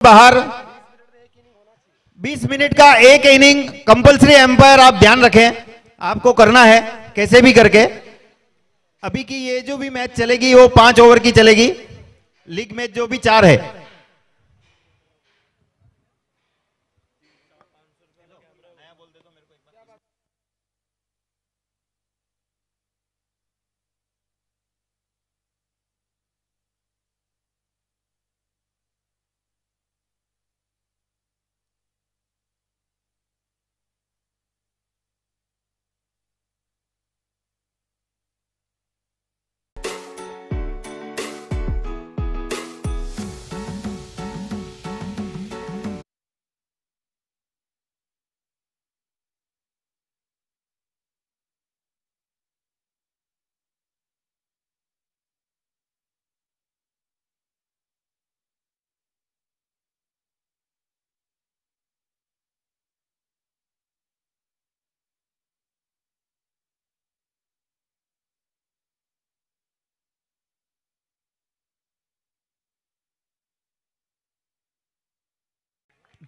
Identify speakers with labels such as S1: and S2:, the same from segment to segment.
S1: बाहर। 20 मिनट का एक इनिंग कंपलसरी, एम्पायर आप ध्यान रखें, आपको करना है कैसे भी करके। अभी की ये जो भी मैच चलेगी वो 5 ओवर की चलेगी, लीग मैच जो भी 4 है।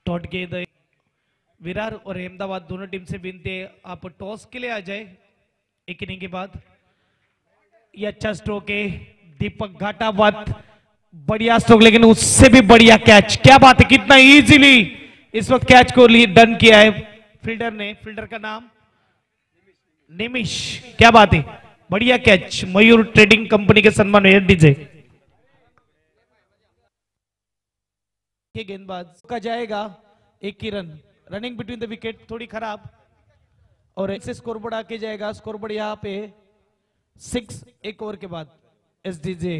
S2: डॉट गेंद विरार और अहमदाबाद दोनों टीम से विनती है आप टॉस के लिए आ जाए एक इनिंग के बाद। ये अच्छा स्ट्रोक है दीपक घाटावत, बढ़िया स्ट्रोक, लेकिन उससे भी बढ़िया कैच। क्या बात है, कितना इजीली इस वक्त कैच को डन किया है फील्डर ने। फील्डर का नाम निमिष, क्या बात है, बढ़िया कैच। मयूर ट्रेडिंग कंपनी के सम्मान में डीजे के गेंदबाज का जाएगा एक ही रन। रनिंग बिटवीन द विकेट थोड़ी खराब, और एक से स्कोरबोर्ड आके जाएगा। स्कोरबोर्ड यहां पे 6 एक ओवर के बाद एसडीजे।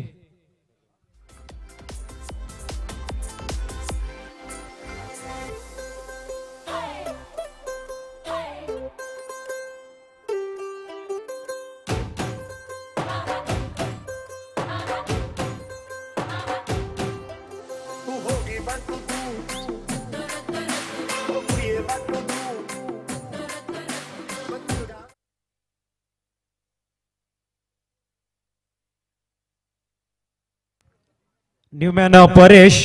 S3: न्यूमैन परेश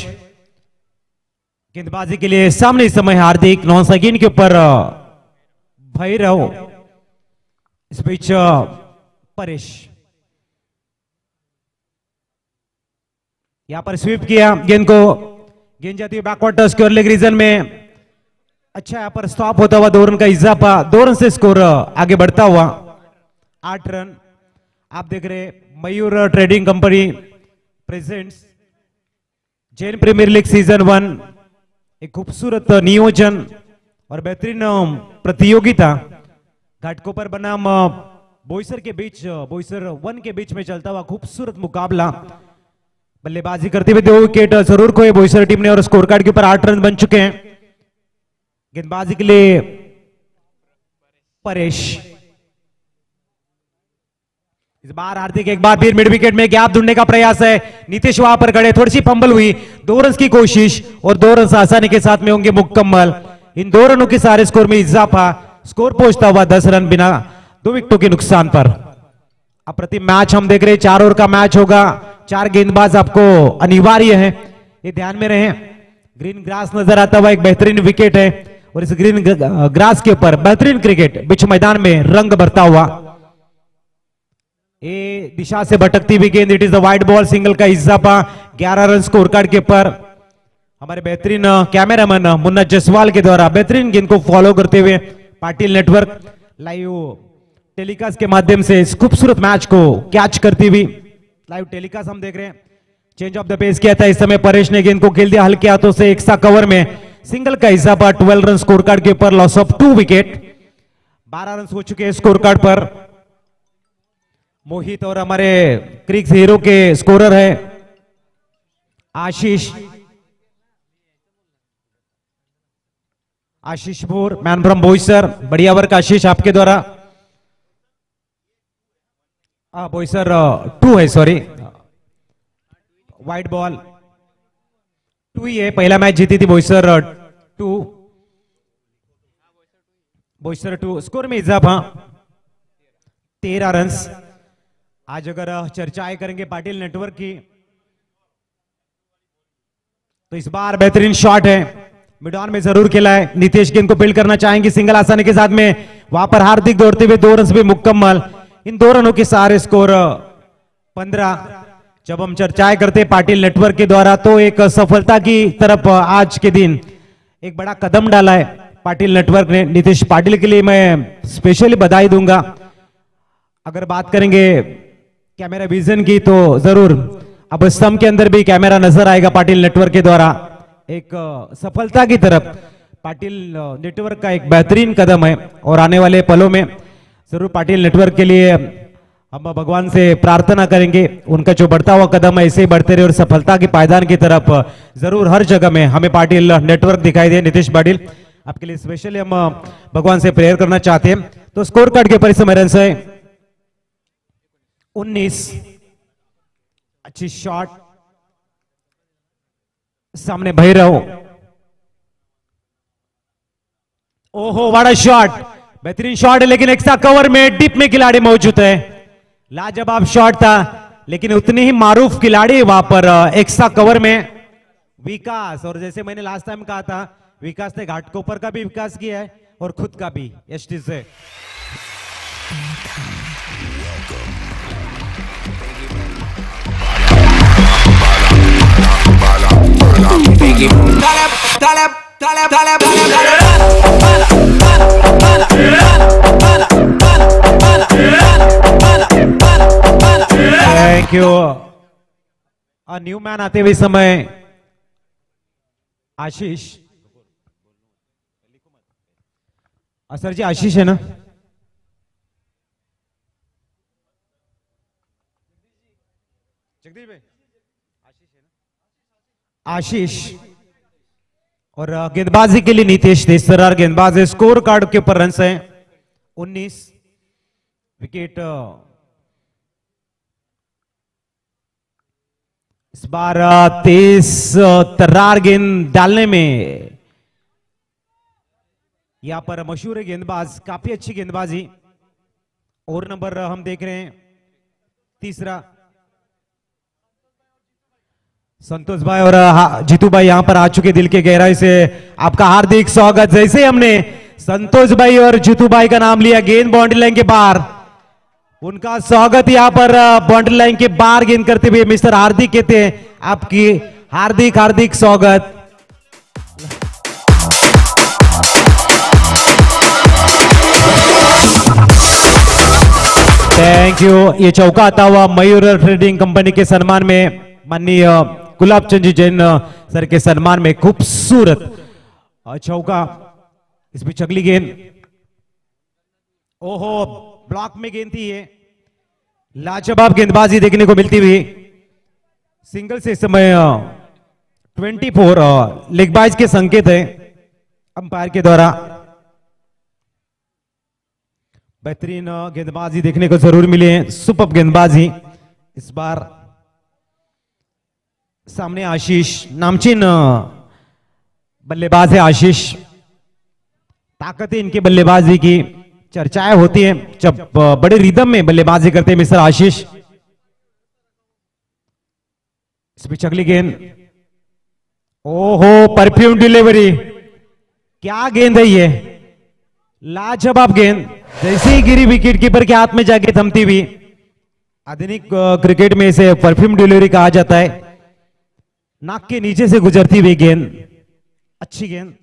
S3: गेंदबाजी के लिए सामने इस समय हार्दिक नॉन सगीन के ऊपर भैरव। इस बीच परेश यहां पर स्वीप किया गेंद को, गेंद जाती है बैकवर्ड टच के और लेग रीजन में। अच्छा यहां पर स्टॉप होता हुआ 2 रन का इजाफा, 2 रन से स्कोर आगे बढ़ता हुआ 8 रन। आप देख रहे Mayur trading company presents Jain premier league season 1, एक खूबसूरत नियोजन और बेहतरीन प्रतियोगिता घाटकोपर बनाम बोईसर के बीच, बोईसर 1 के बीच में चलता हुआ खूबसूरत मुकाबला। बल्लेबाजी करते हुए 2 विकेट जरूर खोए बोईसर टीम ने और स्कोर कार्ड के ऊपर 8 रन बन चुके हैं। गेंदबाजी के लिए परेश, इस बार हार्दिक एक बार फिर मिड विकेट में गैप ढूंढने का प्रयास है। नीतीश वहां पर खड़े, थोड़ी सी फंबल हुई, 2 रन की कोशिश और 2 रन आसानी के साथ में होंगे मुकम्मल। इन 2 रनों के सारे स्कोर में इजाफा, स्कोर पहुंचता हुआ 10 रन बिना 2 विकेटों के नुकसान पर। अप्रतिम मैच हम देख रहे हैं, 4 ओवर का मैच होगा, 4 गेंदबाज आपको अनिवार्य है, ये ध्यान में रहे। ग्रीन ग्रास नजर आता हुआ एक बेहतरीन विकेट है और इस ग्रीन ग्रास के ऊपर बेहतरीन क्रिकेट बीच मैदान में रंग भरता हुआ। ए दिशा से भटकती हुई गेंद, it is the wide ball, single का इजाफा, 11 रन स्कोर कार्ड के ऊपर। हमारे बेहतरीन कैमरामैन मुन्ना जसवाल के द्वारा बेहतरीन गेंद को फॉलो करते हुए पाटिल नेटवर्क लाइव टेलीकास्ट के माध्यम से इस खूबसूरत मैच को कैच करती हुई लाइव टेलीकास्ट हम देख रहे हैं। चेंज ऑफ द पेस किया था इस समय, परेश ने गेंद को खेल दिया हल्के हाथों से, एक्स्ट्रा कवर में सिंगल का इजाफा, 12 रन स्कोर कार्ड के ऊपर, लॉस ऑफ 2 विकेट। 12 रन हो चुके हैं स्कोर कार्ड पर। मोहित और हमारे क्रिक्स हीरो के स्कोरर है आशीष, आशीष भोर, मैन फ्रॉम बोईसर। बढ़िया वर्क आशीष आपके द्वारा। बोईसर 2 है, सॉरी, वाइट बॉल 2 ही है। पहला मैच जीती थी बोईसर 2, बोईसर 2। स्कोर में इजाफा 13 रन। आज अगर चर्चाएं करेंगे पाटिल नेटवर्क की तो इस बार बेहतरीन शॉट है, मिड ऑन में जरूर खेला है। नीतीश गेंद को बिल्ड करना चाहेंगे सिंगल आसानी के साथ में, वहां पर हार्दिक दौड़ते हुए 2 रन भी मुकम्मल। इन 2 रनों के सारे स्कोर 15। जब हम चर्चाएं करते पाटिल नेटवर्क के द्वारा तो एक सफलता की तरफ आज के दिन एक बड़ा कदम डाला है पाटिल नेटवर्क ने। नीतीश पाटिल के लिए मैं स्पेशली बधाई दूंगा। अगर बात करेंगे कैमरा विजन की तो जरूर अब स्तंभ के अंदर भी कैमरा नजर आएगा पाटिल नेटवर्क के द्वारा। एक सफलता की तरफ पाटिल नेटवर्क का एक बेहतरीन कदम है और आने वाले पलों में जरूर पाटिल नेटवर्क के लिए हम भगवान से प्रार्थना करेंगे उनका जो बढ़ता हुआ कदम है ऐसे ही बढ़ते रहे और सफलता की पायदान की तरफ जरूर हर जगह में हमें पाटिल नेटवर्क दिखाई दे। नीतीश पाटिल आपके लिए स्पेशली हम भगवान से प्रेयर करना चाहते हैं। तो स्कोर कार्ड के परिसर रन से 19। अच्छी शॉट, सामने भैरव, ओहो बड़ा शॉट, बेहतरीन शॉट है लेकिन एक्स्ट्रा कवर में डीप में खिलाड़ी मौजूद है। लाजवाब शॉट था लेकिन उतने ही मारूफ खिलाड़ी वहां पर एक्स्ट्रा कवर में विकास। और जैसे मैंने लास्ट टाइम कहा था विकास ने घाटकोपर का भी विकास किया है और खुद का भी एसटी से। Thank you. न्यू मैन आते हुए समय आशीष, सर जी आशीष है ना? जगदीश भाई आशीष और गेंदबाजी के लिए नीतीश तेजतर्रार गेंदबाज है। स्कोर कार्ड के ऊपर रन है 19। विकेट इस बार तेज तर्रार गेंद डालने में यहां पर मशहूर है गेंदबाज, काफी अच्छी गेंदबाजी। और नंबर हम देख रहे हैं 3 संतोष भाई और जीतू भाई यहां पर आ चुके। दिल के गहराई से आपका हार्दिक स्वागत। जैसे हमने संतोष भाई और जीतू भाई का नाम लिया गेंद बाउंड्री लाइन के बाहर, उनका स्वागत यहां पर बाउंड्री लाइन के बाहर गेंद करते हुए मिस्टर हार्दिक कहते हैं आपकी हार्दिक हार्दिक स्वागत। Thank you. ये चौका आता हुआ मयूर ट्रेडिंग कंपनी के सम्मान में माननीय गुलाब चंद जी जैन सर के सम्मान में खूबसूरत चौका। इस बीच अगली गेंद, ओहो ब्लॉक में गेंद थी, ये लाजवाब गेंदबाजी देखने को मिलती हुई। सिंगल से इस समय 24 लेग बाइज के संकेत है अंपायर के द्वारा। बेहतरीन गेंदबाजी देखने को जरूर मिले हैं, सुपर गेंदबाजी। इस बार सामने आशीष, नामचीन बल्लेबाज है आशीष। ताकत है इनके बल्लेबाजी की, चर्चाएं होती हैं जब बड़े रिदम में बल्लेबाजी करते हैं मिस्टर आशीष। इस बीच अगली गेंद, ओहो परफ्यूम डिलीवरी, क्या गेंद है ये, लाजवाब गेंद। जैसे ही गिरी विकेट कीपर के हाथ में जाके थमती हुई। आधुनिक क्रिकेट में इसे परफ्यूम डिलीवरी कहा जाता है। नाक के नीचे से गुजरती हुई गेंद, अच्छी गेंद।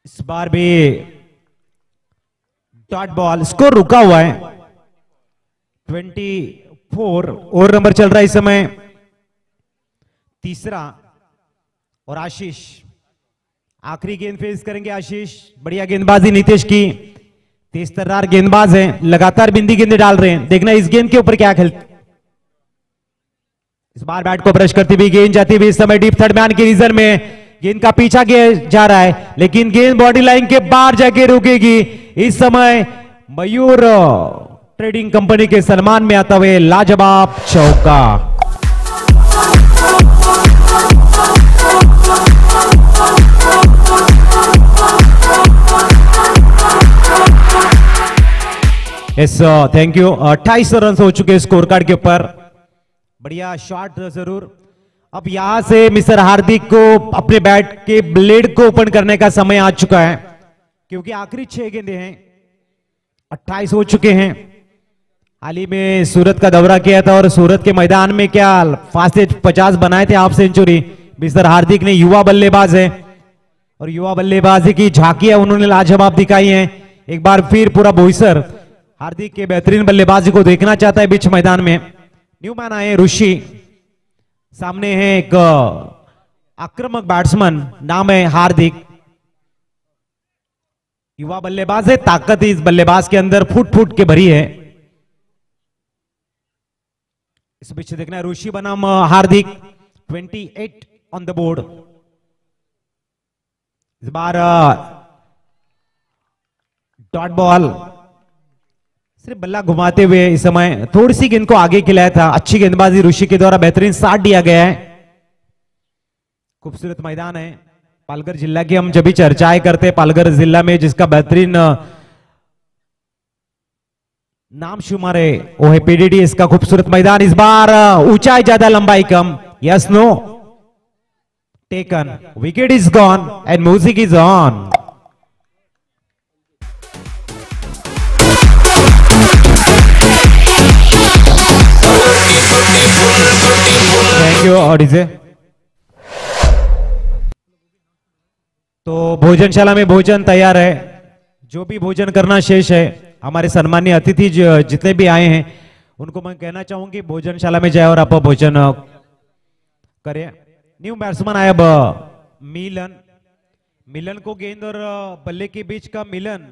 S3: इस बार भी डॉट बॉल, स्कोर रुका हुआ है 24। और नंबर चल रहा है इस समय 3। और आशीष आखिरी गेंद फेस करेंगे। आशीष बढ़िया गेंदबाजी नीतीश की, तेज तर्रार गेंदबाज हैं, लगातार बिंदी गेंदें डाल रहे हैं। देखना इस गेंद के ऊपर क्या खेल। इस बार बैट को ब्रश करती हुई गेंद जाती हुई इस समय डीप थर्ड मैन के रीजन में गेंद का पीछा किया जा रहा है लेकिन गेंद बॉडी लाइन के बाहर जाके रुकेगी। इस समय मयूर ट्रेडिंग कंपनी के सम्मान में आता हुए लाजवाब चौका। Yes thank you. 28 रन हो चुके स्कोर कार्ड के ऊपर। बढ़िया शॉट जरूर। अब यहां से मिस्टर हार्दिक को अपने बैट के ब्लेड को ओपन करने का समय आ चुका है, क्योंकि आखिरी 6 गेंदे हैं। 28 हो चुके हैं। हाल ही में सूरत का दौरा किया था और सूरत के मैदान में क्या फास्टेस्ट 50 बनाए थे, हाफ सेंचुरी। मिस्टर हार्दिक ने, युवा बल्लेबाज है और युवा बल्लेबाजी की झांकियां उन्होंने लाजवाब दिखाई हैं। एक बार फिर पूरा बोईसर हार्दिक के बेहतरीन बल्लेबाजी को देखना चाहता है बीच मैदान में। न्यू मैन आए ऋषि, सामने है एक आक्रामक बैट्समैन, नाम है हार्दिक। युवा बल्लेबाज है, ताकत इस बल्लेबाज के अंदर फुट फुट के भरी है। इस बीच देखना है ऋषि बनाम हार्दिक। 28 ऑन द बोर्ड। इस बार डॉट बॉल, सिर्फ बल्ला घुमाते हुए इस समय थोड़ी सी गेंद को आगे खिलाया था। अच्छी गेंदबाजी ऋषि के द्वारा बेहतरीन साथ दिया गया है। खूबसूरत मैदान है। पालघर जिला की हम जब भी चर्चाएं करते हैं, पालघर जिला में जिसका बेहतरीन नाम शुमार है वो है पीडीडी। इसका खूबसूरत मैदान। इस बार ऊंचाई ज्यादा लंबाई कम। Yes no taken. Wicket is gone and music is on. Thank you. और इसे तो भोजनशाला में भोजन तैयार है। जो भी भोजन करना शेष है, हमारे सम्मानीय अतिथि जितने भी आए हैं उनको मैं कहना चाहूंगी भोजनशाला में जाए और आप भोजन करें। न्यू बैट्समैन आया अब मिलन। मिलन को गेंद और बल्ले के बीच का मिलन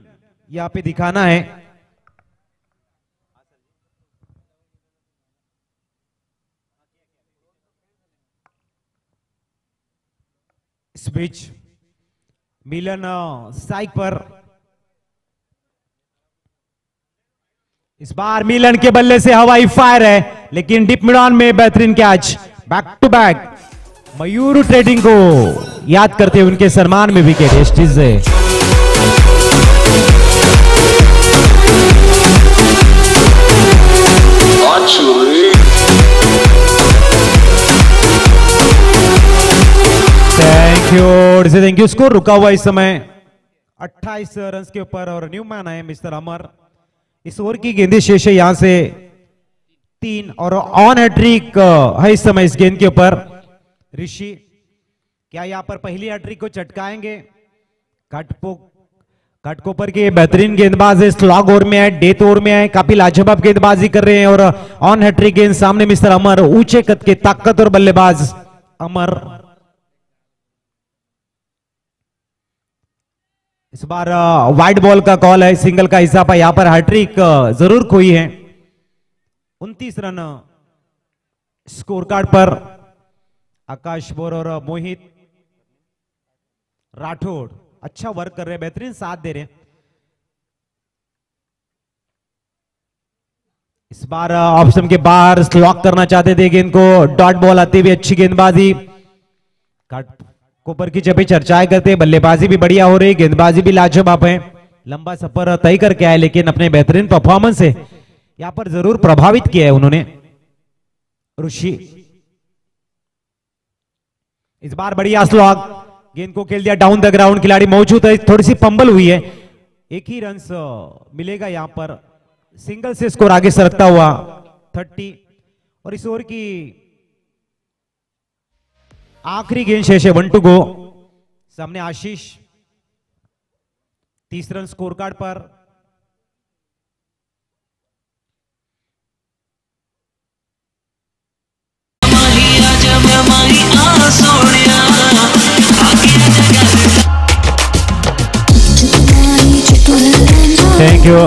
S3: यहाँ पे दिखाना है। इस बीच मिलन स्ट्राइक पर। इस बार मिलन के बल्ले से हवाई फायर है, लेकिन डीप मिडॉन में बेहतरीन catch. Back to back Mayur trading को याद करते हुए उनके सम्मान में विकेट। एस्टीज से थैंक यू। स्कोर रुका हुआ इस समय 28 रन के ऊपर और न्यू मैन आए मिस्टर अमर। इस ओवर की गेंदें शेष है यहां से 3 और ऑन हैट्रिक है इस समय इस गेंद के ऊपर। ऋषि क्या यहां पर पहली हैट्रिक को चटकाएंगे? घाटकोपर के बेहतरीन गेंदबाज है, स्लॉग ओवर में है, डेथ ओवर में है, काफी लाजवाब गेंदबाजी कर रहे हैं और ऑन हैट्रिक गेंद सामने मिस्टर अमर, ऊंचे कद के ताकतवर बल्लेबाज अमर। इस बार वाइड बॉल का कॉल है, सिंगल का हिसाब है। यहां पर हैट्रिक जरूर खोई है। 29 रन स्कोर कार्ड पर। आकाश बोर और मोहित राठौड़ अच्छा वर्क कर रहे हैं, बेहतरीन साथ दे रहे हैं। इस बार ऑप्शन के बाहर स्लॉक करना चाहते थे गेंद को, डॉट बॉल आती हुई अच्छी गेंदबाजी। कोपर की जब भी चर्चाएं करते हैं, बल्लेबाजी भी बढ़िया हो रही, गेंदबाजी भी लाजवाब है। लंबा सफर तय करके आए, लेकिन अपने बेहतरीन परफॉर्मेंस से यहां पर जरूर प्रभावित किया है उन्होंने। ऋषि इस बार बढ़िया स्लॉग, गेंद को खेल दिया डाउन द ग्राउंड। खिलाड़ी मौजूद है, थोड़ी सी फंबल हुई है। एक ही रन मिलेगा यहां पर, सिंगल से स्कोर आगे सरकता हुआ 30। और इस ओवर की आखिरी गेंद शेष है, 1 टू गो। सामने आशीष 30 रन स्कोर कार्ड पर। Thank you.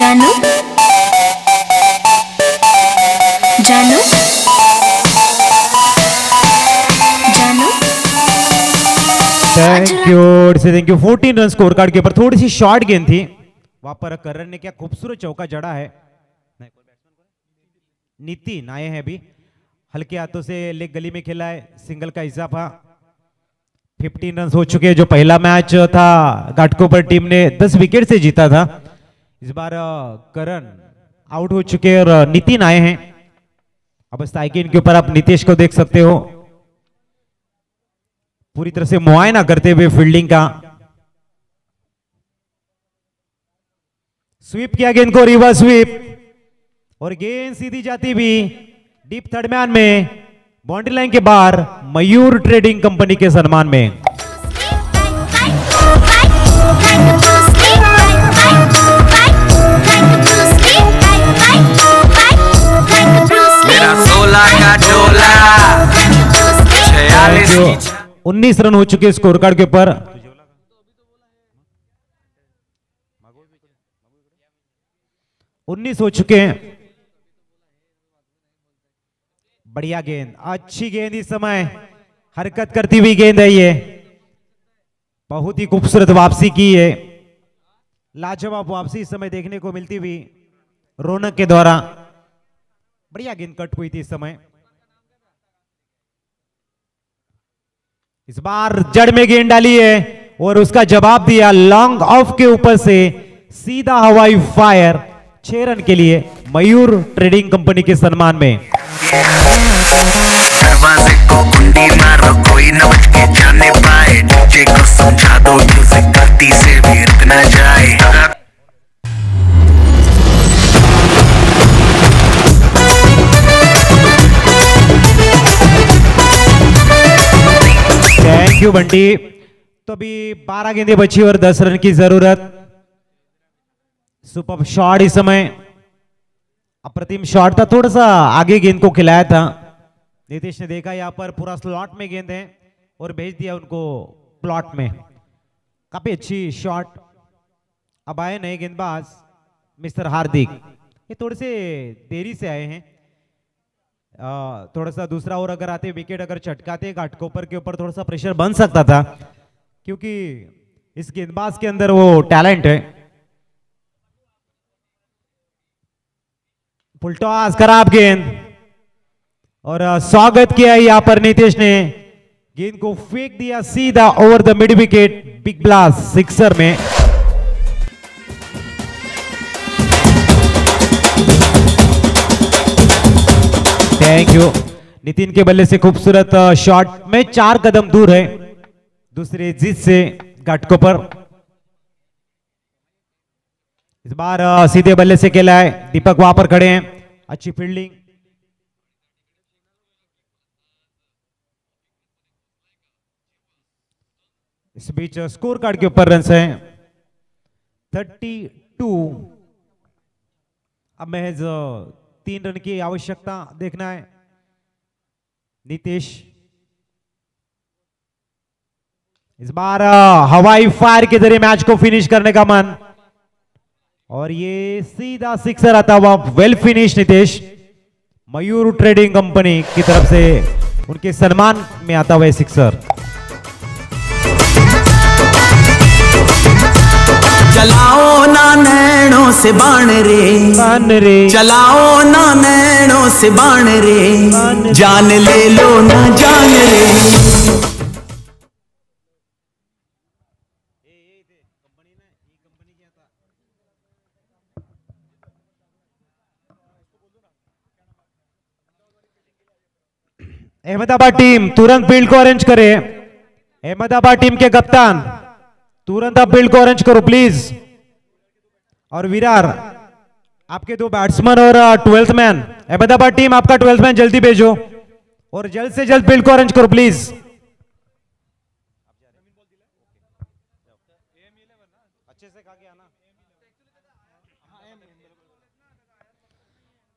S4: जानू जानू जानू
S3: thank you 14 run score card के ऊपर थोड़ी सी शॉर्ट गेंद थी, वहां पर करण ने क्या खूबसूरत चौका जड़ा है। नितिन आए हैं अभी, हल्के हाथों से लेग गली में खेला है, सिंगल का इजाफा। 15 रन हो चुके हैं। जो पहला मैच था घाटकोपर टीम ने 10 विकेट से जीता था, इस बार करण आउट हो चुके हैं और नितिन आए हैं। अब साइकिल के ऊपर आप नीतीश को देख सकते हो पूरी तरह से मुआयना करते हुए फील्डिंग का। स्वीप किया गेंद को, रिवर्स स्वीप, और गेंद सीधी जाती हुई डीप थर्ड मैन में बाउंड्री लाइन के बाहर मयूर ट्रेडिंग कंपनी के सम्मान में।
S5: मेरा 16 का डोला 46
S3: 19 रन हो चुके स्कोर कार्ड के ऊपर। उन्नीस हो चुके हैं। बढ़िया गेंद, अच्छी गेंद, इस समय हरकत करती हुई गेंद है ये, बहुत ही खूबसूरत वापसी की है, लाजवाब वापसी इस समय देखने को मिलती हुई रौनक के द्वारा। बढ़िया गेंद कट हुई थी इस समय। इस बार जड़ में गेंद डाली है और उसका जवाब दिया लॉन्ग ऑफ के ऊपर से सीधा हवाई फायर 6 रन के लिए मयूर ट्रेडिंग कंपनी के सम्मान में।
S5: दरवाजे को कुंडी मारो, कोई न बच के जाने पाए, डीजे को समझा दो म्यूजिक गलती से भी रुक न जाए।
S3: Thank you Bunty. तो अभी 12 गेंदें बची और 10 रन की जरूरत। सुपर शॉट इस समय, अप्रतिम शॉट था, थोड़ा सा आगे गेंद को खिलाया था। नीतीश ने देखा यहां पर पूरा स्लॉट में गेंद है और भेज दिया उनको प्लॉट में। काफी अच्छी शॉट। अब आए नए गेंदबाज मिस्टर हार्दिक, ये थोड़े से देरी से आए हैं। थोड़ा सा दूसरा ओवर अगर आते, विकेट अगर चटकाते घाटकोपर के ऊपर थोड़ा सा प्रेशर बन सकता था, क्योंकि इस गेंदबाज के अंदर वो टैलेंट है। फुलटॉस, खराब गेंद, और स्वागत किया यहां पर नीतीश ने, गेंद को फेंक दिया सीधा over the mid wicket, big blast sixer में। Thank you. नितिन के बल्ले से खूबसूरत शॉट में 4 कदम दूर है दूसरे जीत से घाटकोपर। इस बार सीधे बल्ले से खेला है, दीपक वहां पर खड़े हैं, अच्छी फील्डिंग। इस बीच स्कोर कार्ड के ऊपर रन हैं 32। अब महज 3 रन की आवश्यकता देखना है। नीतीश इस बार हवाई फायर के जरिए मैच को फिनिश करने का मन, और ये सीधा सिक्सर आता हुआ। वेल फिनिश नीतीश, मयूर ट्रेडिंग कंपनी की तरफ से उनके सम्मान में आता हुआ सिक्सर।
S5: चलाओ ना नैनों से बाण रे, चलाओ ना नैनों से बाण रे, जान ले लो ना जान रे।
S3: अहमदाबाद टीम तुरंत फील्ड को अरेंज करे। अहमदाबाद टीम के कप्तान तुरंत आप फील्ड को अरेंज करो प्लीज। और विरार, आपके 2 बैट्समैन और 12th मैन, अहमदाबाद टीम आपका 12th मैन जल्दी भेजो और जल्द से जल्द फील्ड को अरेंज करो प्लीज।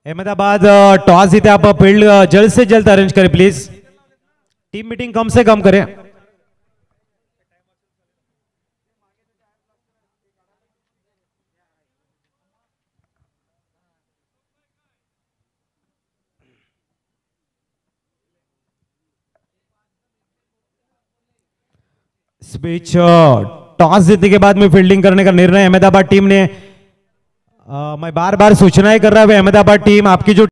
S3: अहमदाबाद टॉस जीते, आप फील्ड जल्द से जल्द अरेंज करें प्लीज। टीम मीटिंग कम से कम करें। इस बीच टॉस जीतने के बाद में फील्डिंग करने का निर्णय अहमदाबाद टीम ने मैं बार बार सूचनाएं कर रहा हूं अहमदाबाद टीम आपकी जो